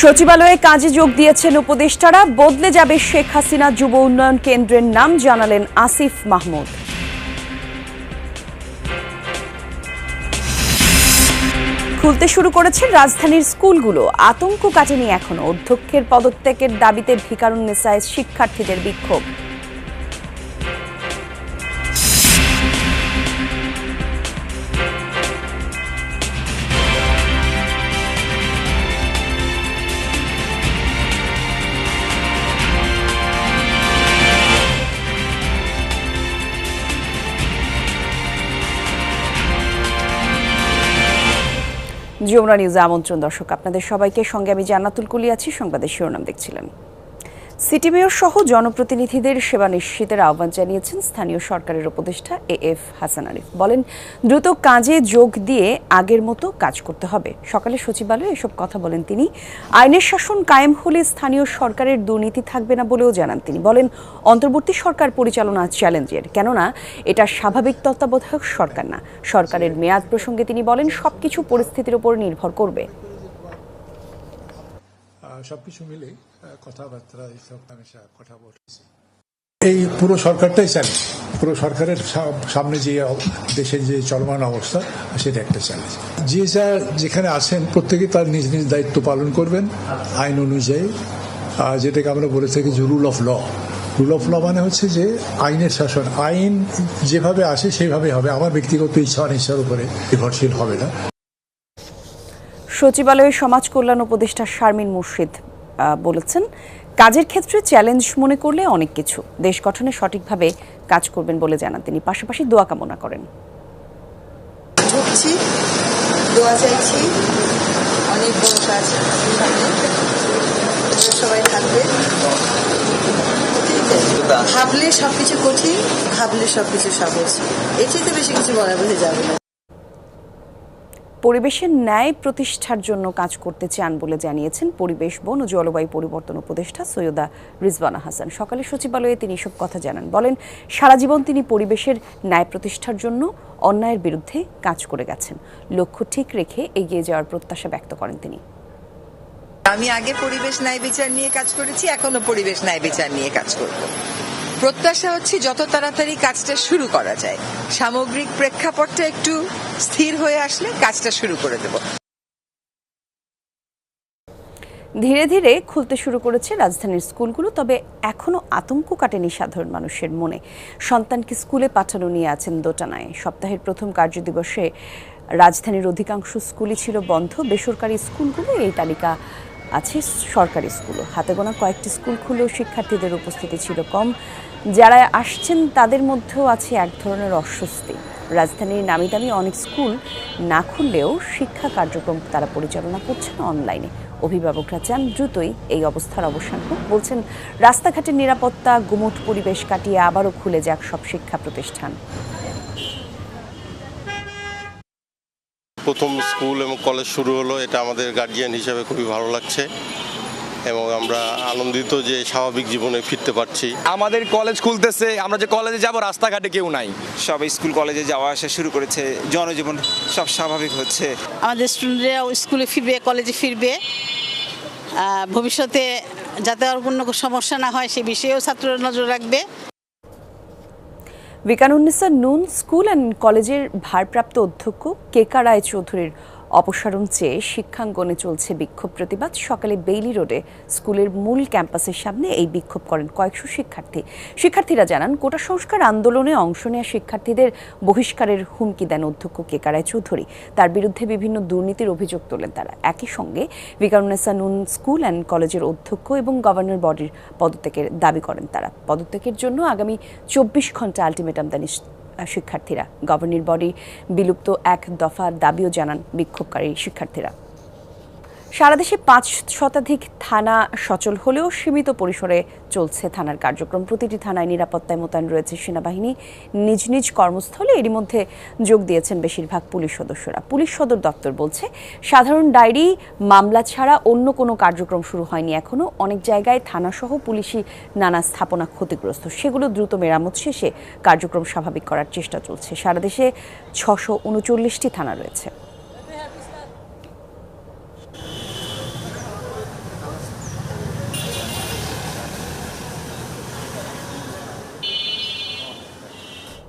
সচিবালয়ে কাজে যোগ দিয়েছেন উপদেষ্টারা। বদলে যাবে শেখ হাসিনা যুব উন্নয়ন কেন্দ্রের নাম জানালেন আসিফ মাহমুদ। খুলতে শুরু করেছে রাজধানীর স্কুলগুলো। আতঙ্ক কাটেনি এখনো। অধ্যক্ষের পদত্যাগের দাবিতে ভিকারুননিসায় শিক্ষার্থীদের বিক্ষোভ। যমুনা নিউজে আমন্ত্রণ দর্শক, আপনাদের সবাইকে। সঙ্গে আমি জান্নাতুল কুলি আছি। সংবাদের শিরোনাম দেখছিলেন। সিটি মেয়র সহ জনপ্রতিনিধিদের সেবা নিশ্চিতের আহ্বান জানিয়েছেন স্থানীয় সরকারের উপদেষ্টা এএফ হাসান আরিফ। বলেন, দ্রুত কাজে যোগ দিয়ে আগের মতো কাজ করতে হবে। সকালে সচিবালয়ে এসব কথা বলেন তিনি। আইনের শাসন কায়েম হলে স্থানীয় সরকারের দুর্নীতি থাকবে না বলেও জানান তিনি। বলেন, অন্তর্বর্তী সরকার পরিচালনা চ্যালেঞ্জের, কেননা এটা স্বাভাবিক তত্ত্বাবধায়ক সরকার না। সরকারের মেয়াদ প্রসঙ্গে তিনি বলেন, সবকিছু পরিস্থিতির উপর নির্ভর করবে। সবকিছু মিলে কথাবার্তা কথা বলছি। এই পুরো সরকারটাই চ্যালেঞ্জ। পুরো সরকারের সামনে যে দেশের যে চলমান অবস্থা, সেটা একটা চ্যালেঞ্জ। যে যা যেখানে আছেন প্রত্যেকে তার নিজ নিজ দায়িত্ব পালন করবেন আইন অনুযায়ী, যেটাকে আমরা বলে থাকি যে rule of law. Rule of law মানে হচ্ছে যে আইনের শাসন। আইন যেভাবে আসে সেইভাবে হবে। আমার ব্যক্তিগত ইচ্ছা অনিচ্ছার উপরে নির্ভরশীল হবে না। সচিবালয়ে সমাজ কল্যাণ উপদেষ্টা শারমিন মুর্শিদ বলেছেন, কাজের ক্ষেত্রে চ্যালেঞ্জ মনে করলে অনেক কিছু। দেশ গঠনে সঠিকভাবে কাজ করবেন বলে জানান তিনি। পাশাপাশি দোয়া কামনা করেন। দোয়া চাইছি, অনেক বড় কাজ সবাই থাকবে। ভাবলে সবকিছু কঠিন, ভাবলে সবকিছু সহজ। এর চেয়ে বেশি কিছু বলা বোঝা যাবে না। পরিবেশের ন্যায় প্রতিষ্ঠার জন্য কাজ করতে চান বলে জানিয়েছেন পরিবেশ, বন ও জলবায়ু পরিবর্তন উপদেষ্টা সৈয়দা রিজওয়ানা হাসান। সকালে সচিবালয়ে তিনি এসব কথা জানান। বলেন, সারা জীবন তিনি পরিবেশের ন্যায় প্রতিষ্ঠার জন্য অন্যায়ের বিরুদ্ধে কাজ করে গেছেন। লক্ষ্য ঠিক রেখে এগিয়ে যাওয়ার প্রত্যাশা ব্যক্ত করেন তিনি। আমি আগে পরিবেশ ন্যায় বিচার নিয়ে কাজ করেছি, এখনো পরিবেশ ন্যায় বিচার নিয়ে কাজ করব। প্রত্যাশা হচ্ছে যত তাড়াতাড়ি কাজটা শুরু করা যায়। সামগ্রিক প্রেক্ষাপটটা একটু স্থির হয়ে আসলে কাজটা শুরু করে দেব। ধীরে ধীরে খুলতে শুরু করেছে রাজধানীর স্কুলগুলো। তবে এখনো আতঙ্ক কাটেনি সাধারণ মানুষের মনে। সন্তানকে স্কুলে পাঠানো নিয়ে আছেন দোটানায়। সপ্তাহের প্রথম কার্যদিবসে রাজধানীর অধিকাংশ স্কুলই ছিল বন্ধ। বেসরকারি স্কুলগুলো এই তালিকা আছে, সরকারি স্কুলও হাতে গোনা কয়েকটি স্কুল খুলেও শিক্ষার্থীদের উপস্থিতি ছিল কম। যারা আসছেন তাদের মধ্যেও আছে এক ধরনের অস্বস্তি। রাজধানীর নামি দামি অনেক স্কুল না খুললেও শিক্ষা কার্যক্রম তারা পরিচালনা করছেন অনলাইনে। অভিভাবকরা চান দ্রুতই এই অবস্থার অবসান হোক। বলছেন, রাস্তাঘাটের নিরাপত্তা, গুমোট পরিবেশ কাটিয়ে আবারও খুলে যাক সব শিক্ষা প্রতিষ্ঠান। প্রথম স্কুল এবং কলেজ শুরু হলো, এটা আমাদের গার্জিয়ান হিসেবে খুবই ভালো লাগছে এবং আমরা আনন্দিত যে স্বাভাবিক জীবনে ফিরতে পারছি। আমাদের কলেজ খুলতেছে, আমরা যে কলেজে যাব রাস্তাঘাটে কেউ নাই। সবাই স্কুল কলেজে যাওয়া আসা শুরু করেছে, জনজীবন সব স্বাভাবিক হচ্ছে। আমাদের স্টুডেন্টরা স্কুলে ফিরবে, কলেজে ফিরবে। ভবিষ্যতে যাতে আর কোনো সমস্যা না হয় সে বিষয়েও ছাত্ররা নজর রাখবে। ভিকারুননিসা নূন স্কুল অ্যান্ড কলেজের ভারপ্রাপ্ত অধ্যক্ষ কেকা রায় চৌধুরীর অপসারণ চেয়ে শিক্ষাঙ্গনে চলছে বিক্ষোভ প্রতিবাদ। সকালে বেইলি রোডে স্কুলের মূল ক্যাম্পাসের সামনে এই বিক্ষোভ করেন কয়েকশো শিক্ষার্থীরা জানান, কোটা সংস্কার আন্দোলনে অংশ নেওয়া শিক্ষার্থীদের বহিষ্কারের হুমকি দেন অধ্যক্ষ কেকা রায় চৌধুরী। তার বিরুদ্ধে বিভিন্ন দুর্নীতির অভিযোগ তোলেন তারা। একই সঙ্গে ভিকারুননিসা নূন স্কুল অ্যান্ড কলেজের অধ্যক্ষ এবং গভর্নর বডির পদত্যাগের দাবি করেন তারা। পদত্যাগের জন্য আগামী 24 ঘন্টা আলটিমেটাম দেন শিক্ষার্থীরা। গভর্নর বডি বিলুপ্ত এক দফার দাবিও জানান বিক্ষোভকারী শিক্ষার্থীরা। সারা দেশে 5 শতাধিক থানা সচল হলেও সীমিত পরিসরে চলছে থানার কার্যক্রম। প্রতিটি থানায় নিরাপত্তায় মোতায়েন রয়েছে সেনাবাহিনী। নিজ নিজ কর্মস্থলে এরই মধ্যে যোগ দিয়েছেন বেশিরভাগ পুলিশ সদস্যরা। পুলিশ সদর দপ্তর বলছে, সাধারণ ডায়েরি মামলা ছাড়া অন্য কোনো কার্যক্রম শুরু হয়নি এখনো। অনেক জায়গায় থানাসহ পুলিশি নানা স্থাপনা ক্ষতিগ্রস্ত, সেগুলো দ্রুত মেরামত শেষে কার্যক্রম স্বাভাবিক করার চেষ্টা চলছে। সারা দেশে 639টি থানা রয়েছে।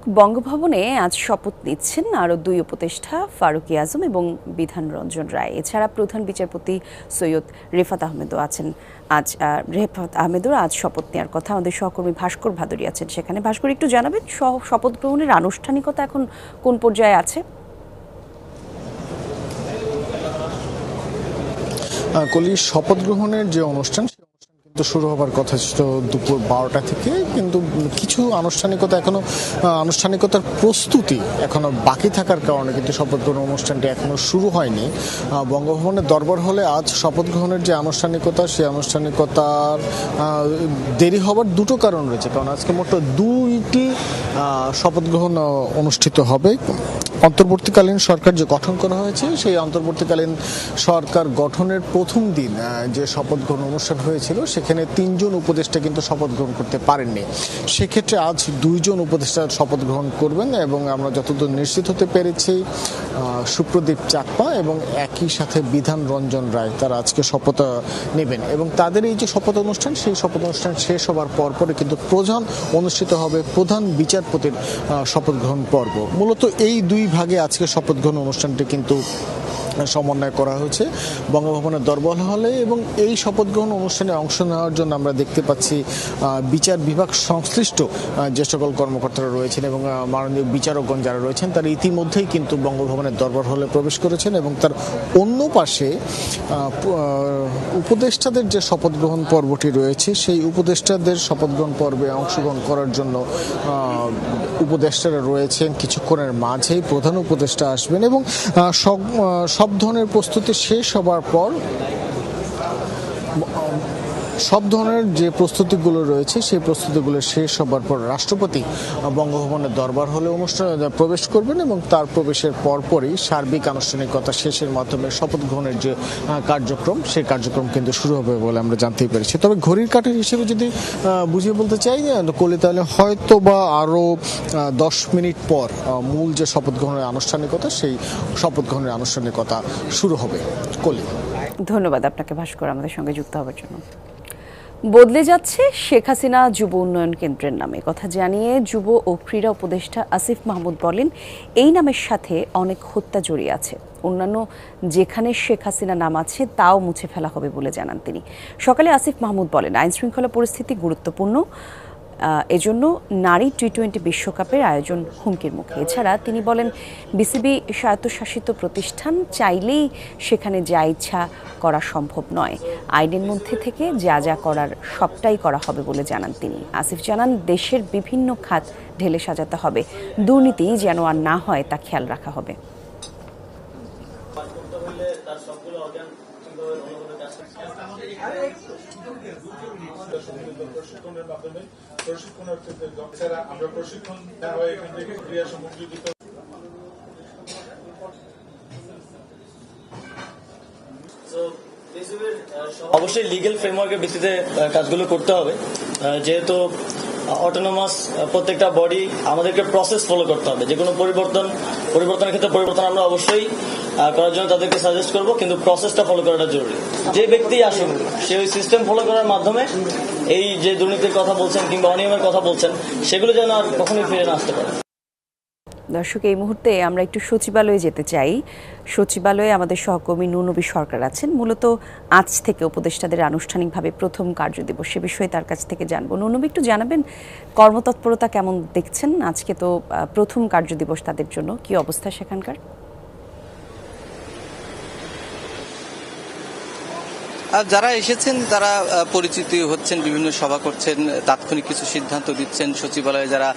বঙ্গভবনে আজ শপথ নিচ্ছেন আরও 2 উপদেষ্টা ফারুকী আজম এবং বিধান রঞ্জন রায়। এছাড়া প্রধান বিচারপতি সৈয়দ রেফাত আহমেদও আছেন। রেফাত আহমেদও আজ শপথ নেওয়ার কথা। আমাদের সহকর্মী ভাস্কর ভাদুরী আছেন সেখানে। ভাস্কর, একটু জানাবেন শপথ গ্রহণের আনুষ্ঠানিকতা এখন কোন পর্যায়ে আছে? কলি, শপথ গ্রহণের যে অনুষ্ঠান কিন্তু শুরু হবার কথা ছিল দুপুর 12টা থেকে, কিন্তু কিছু আনুষ্ঠানিকতার প্রস্তুতি এখনো বাকি থাকার কারণে কিন্তু শপথ গ্রহণ অনুষ্ঠানটি এখনো শুরু হয়নি। বঙ্গভবনের দরবার হলে আজ শপথ গ্রহণের যে আনুষ্ঠানিকতা, সেই আনুষ্ঠানিকতার দেরি হবার দুটো কারণ রয়েছে। কারণ আজকে মোট 2টি শপথ গ্রহণ অনুষ্ঠিত হবে। অন্তর্বর্তীকালীন সরকার যে গঠন করা হয়েছে, সেই অন্তর্বর্তীকালীন সরকার গঠনের প্রথম দিন যে শপথ গ্রহণ অনুষ্ঠান হয়েছিল, সেখানে 3 জন উপদেষ্টা কিন্তু শপথ গ্রহণ করতে পারেননি। সেক্ষেত্রে আজ 2 জন উপদেষ্টা শপথ গ্রহণ করবেন এবং আমরা যতদূর নিশ্চিত হতে পেরেছি সুপ্রদীপ চাকমা এবং একই সাথে বিধান রঞ্জন রায় তারা আজকে শপথ নেবেন এবং তাদের এই যে শপথ অনুষ্ঠান, সেই শপথ অনুষ্ঠান শেষ হবার পরপরে কিন্তু অনুষ্ঠিত হবে প্রধান বিচারপতির শপথ গ্রহণ পর্ব। মূলত এই 2 ভাগে আজকে শপথ গ্রহণ অনুষ্ঠানটি কিন্তু সমন্বয় করা হয়েছে বঙ্গভবনের দরবার হলে। এবং এই শপথ গ্রহণ অনুষ্ঠানে অংশ নেওয়ার জন্য আমরা দেখতে পাচ্ছি বিচার বিভাগ সংশ্লিষ্ট যে সকল কর্মকর্তারা রয়েছেন এবং মাননীয় বিচারকগণ যারা রয়েছেন, তারা ইতিমধ্যেই কিন্তু বঙ্গভবনের দরবার হলে প্রবেশ করেছেন এবং তার অন্য পাশে উপদেষ্টাদের যে শপথ গ্রহণ পর্বটি রয়েছে, সেই উপদেষ্টাদের শপথ গ্রহণ পর্বে অংশগ্রহণ করার জন্য উপদেষ্টারা রয়েছেন। কিছুক্ষণের মাঝেই প্রধান উপদেষ্টা আসবেন এবং সব ধরনের প্রস্তুতি শেষ হবার পর সব ধরনের যে প্রস্তুতিগুলো রয়েছে, সেই প্রস্তুতিগুলো শেষ হবার পর রাষ্ট্রপতি বঙ্গভবনের দরবার হলে প্রবেশ করবেন এবং তার প্রবেশের পরপরই সার্বিক আনুষ্ঠানিকতা শেষের মাধ্যমে শপথ গ্রহণের যে কার্যক্রম, সেই কার্যক্রম কিন্তু শুরু হবে বলে আমরা জানতেই পেরেছি। তবে ঘড়ির কাঁটার হিসেবে যদি বুঝিয়ে বলতে চাই কলি, তাহলে হয়তো বা আরও 10 মিনিট পর মূল যে শপথ গ্রহণের আনুষ্ঠানিকতা, সেই শপথ গ্রহণের আনুষ্ঠানিকতা শুরু হবে। কলি, ধন্যবাদ আপনাকে ভাস্কর আমাদের সঙ্গে যুক্ত হওয়ার জন্য। বদলে যাচ্ছে শেখ হাসিনা যুব উন্নয়ন কেন্দ্রের নামে। কথা জানিয়ে যুব ও ক্রীড়া উপদেষ্টা আসিফ মাহমুদ বলেন, এই নামের সাথে অনেক হত্যা জড়িয়ে আছে। অন্যান্য যেখানে শেখ হাসিনা নাম আছে তাও মুছে ফেলা হবে বলে জানান তিনি। সকালে আসিফ মাহমুদ বলেন, আইন শৃঙ্খলা পরিস্থিতি গুরুত্বপূর্ণ, এজন্য নারী টি-20 বিশ্বকাপের আয়োজন হুমকির মুখে। এছাড়া তিনি বলেন, বিসিবি স্বায়ত্তশাসিত প্রতিষ্ঠান, চাইলেই সেখানে যা ইচ্ছা করা সম্ভব নয়। আইনের মধ্যে থেকে যা যা করার সবটাই করা হবে বলে জানান তিনি। আসিফ জানান, দেশের বিভিন্ন খাত ঢেলে সাজাতে হবে, দুর্নীতি যেন আর না হয় তা খেয়াল রাখা হবে। অবশ্যই লিগ্যাল ফ্রেমওয়ার্কের ভিত্তিতে কাজগুলো করতে হবে, যেহেতু অটোনোমাস প্রত্যেকটা বডি আমাদেরকে প্রসেস ফলো করতে হবে। যে কোনো পরিবর্তনের ক্ষেত্রে পরিবর্তন আমরা অবশ্যই করার জন্য তাদেরকে সাজেস্ট করব, কিন্তু প্রসেসটা ফলো করাটা জরুরি। যে ব্যক্তি আসুন, সে ওই সিস্টেম ফলো করার মাধ্যমে এই যে দুর্নীতির কথা বলছেন কিংবা অনিয়মের কথা বলছেন, সেগুলো যেন আর কখনোই ফিরে না আসতে পারে। দর্শক, এই মুহূর্তে আমরা একটু সচিবালয়ে যেতে চাই। সচিবালয়ে আমাদের সহকর্মী নুনবী সরকার আছেন। মূলত আজ থেকে উপদেষ্টাদের আনুষ্ঠানিকভাবে প্রথম কার্যদিবস, সে বিষয়ে তার কাছ থেকে জানবো। নুনবী, একটু জানাবেন কর্মতৎপরতা কেমন দেখছেন? আজকে তো প্রথম কার্যদিবস তাদের জন্য, কি অবস্থা সেখানকার? যারা এসেছেন তারা পরিচিত হচ্ছেন, বিভিন্ন সভা করছেন, তাৎক্ষণিক কিছু সিদ্ধান্ত দিচ্ছেন। সচিবালয়ে যারা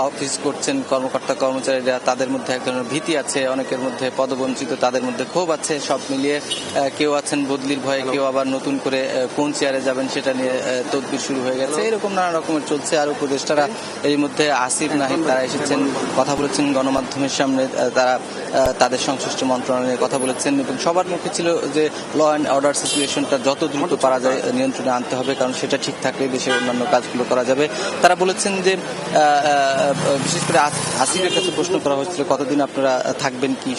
অফিস করছেন কর্মকর্তা কর্মচারীরা, তাদের মধ্যে এক ধরনের ভীতি আছে, অনেকের মধ্যে পদবঞ্চিত, তাদের মধ্যে ক্ষোভ আছে। সব মিলিয়ে কেউ আছেন বদলির ভয়ে, কেউ আবার নতুন করে কোন চেয়ারে যাবেন সেটা নিয়ে তদবির শুরু হয়ে গেছে। এরকম নানা রকমের চলছে। আর উপদেষ্টারা এর মধ্যে আসিফ নাহিদ তারা এসেছেন, কথা বলেছেন গণমাধ্যমের সামনে, তারা তাদের সংশ্লিষ্ট মন্ত্রণালয় নিয়ে কথা বলেছেন এবং সবার মুখে ছিল যে ল অ্যান্ড অর্ডার সিচুয়েশন সিচুয়েশনটা যত দ্রুত পারা যায় নিয়ন্ত্রণে আনতে হবে, কারণ সেটা ঠিক থাকলে দেশের অন্যান্য কাজগুলো করা যাবে। তারা বলেছেন যে বিশেষ করে আসিফের কাছে প্রশ্ন করা হয়েছিল কতদিন আপনারা থাকবেন কি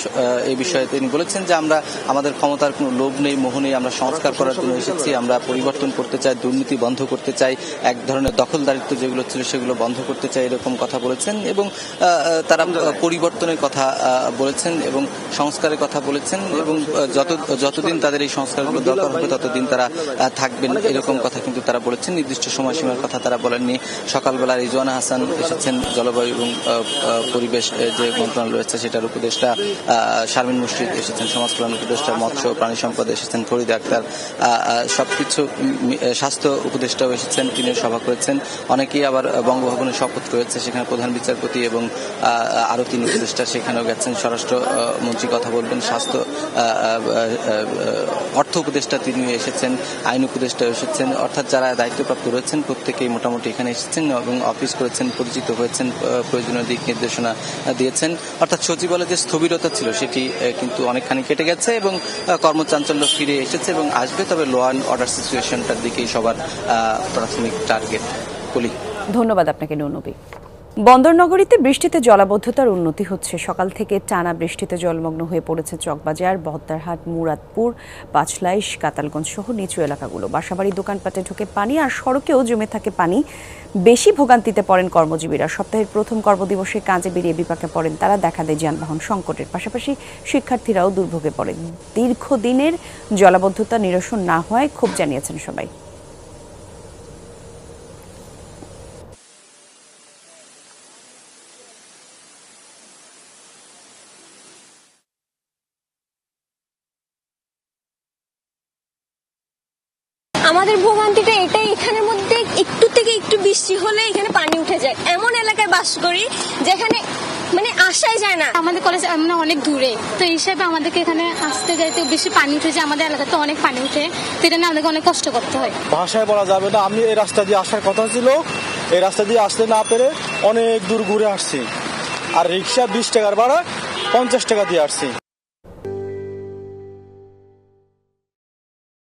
এই বিষয়ে, তিনি বলেছেন যে আমরা আমাদের ক্ষমতার কোনো লোভ নেই, মোহ নেই, আমরা সংস্কার করার জন্য এসেছি, আমরা পরিবর্তন করতে চাই, দুর্নীতি বন্ধ করতে চাই, এক ধরনের দখলদারিত্ব যেগুলো ছিল সেগুলো বন্ধ করতে চাই, এরকম কথা বলেছেন। এবং তারা পরিবর্তনের কথা বলেছেন এবং সংস্কারের কথা বলেছেন, এবং যতদিন তাদের এই সংস্কারগুলো দরকার হবে ততদিন তারা থাকবেন, এরকম কথা কিন্তু তারা বলেছেন। নির্দিষ্ট সময়সীমার কথা তারা বলেননি। সকালবেলা রিজওয়ানা হাসান এসেছেন, জলবায়ু এবং পরিবেশ যে মন্ত্রণালয় রয়েছে সেটার উপদেষ্টা, শারমিন মুর্শিদ এসেছেন, সমাজ কল্যাণ উপদেষ্টা, মৎস্য প্রাণী সম্পদ এসেছেন, ফরিদা আক্তার, সবকিছু স্বাস্থ্য উপদেষ্টাও এসেছেন, তিনি সভা করেছেন। অনেকেই আবার বঙ্গভবনে শপথ রয়েছে, সেখানে প্রধান বিচারপতি এবং আরো 3 উপদেষ্টা সেখানেও গেছেন। স্বরাষ্ট্র মন্ত্রী কথা বলবেন, স্বাস্থ্য অর্থ উপদেষ্টা তিনিও এসেছেন, আইন উপদেষ্টাও এসেছেন। অর্থাৎ যারা দায়িত্বপ্রাপ্ত রয়েছেন প্রত্যেকেই মোটামুটি এখানে এসেছেন এবং অফিস করেছেন, পরিচিত হয়েছেন, প্রয়োজনীয় দিক নির্দেশনা দিয়েছেন। অর্থাৎ সচিবালয়ে যে স্থবিরতা ছিল সেটি কিন্তু অনেকখানি কেটে গেছে এবং কর্মচাঞ্চল্য ফিরে এসেছে এবং আসবে। তবে ল অ্যান্ড অর্ডার সিচুয়েশনটার দিকেই সবার প্রাথমিক টার্গেট। বলি ধন্যবাদ আপনাকে নূরনবী। বন্দরনগরীতে বৃষ্টিতে জলাবদ্ধতার উন্নতি হচ্ছে। সকাল থেকে টানা বৃষ্টিতে জলমগ্ন হয়ে পড়েছে চকবাজার, বহদ্দারহাট, মুরাদপুর, পাঁচলাইশ, কাতালগঞ্জ সহ নিচু এলাকাগুলো। বাসাবাড়ি, দোকানপাটে ঢোকে পানি আর সড়কেও জমে থাকে পানি। বেশি ভোগান্তিতে পড়েন কর্মজীবীরা। সপ্তাহের প্রথম কর্মদিবসে কাজে বেরিয়ে বিপাকে পড়েন তারা। দেখা দেয় যানবাহন সংকটের। পাশাপাশি শিক্ষার্থীরাও দুর্ভোগে পড়েন। দীর্ঘদিনের জলাবদ্ধতা নিরসন না হওয়ায় ক্ষোভ জানিয়েছেন সবাই। আমাদের ভোগান্তিটা এটাই, এখানের মধ্যে একটু থেকে একটু বৃষ্টি হলে এখানে পানি উঠে যায়। এমন এলাকায় বাস করি যেখানে মানে আসাই যায় না। আমাদের কলেজ মানে অনেক দূরে, তো এই হিসাবে আমাদেরকে এখানে আসতে যাইতে বেশি পানি উঠে যায়। আমাদের এলাকাতে অনেক পানি উঠে, তো এটা নিয়ে আমাদেরকে অনেক কষ্ট করতে হয়। ভাষায় বলা যাবে না। আমি এই রাস্তা দিয়ে আসার কথা ছিল, এই রাস্তা দিয়ে আসতে না পেরে অনেক দূর ঘুরে আসছি। আর রিক্সা 20 টাকার ভাড়া 50 টাকা দিয়ে আসছি।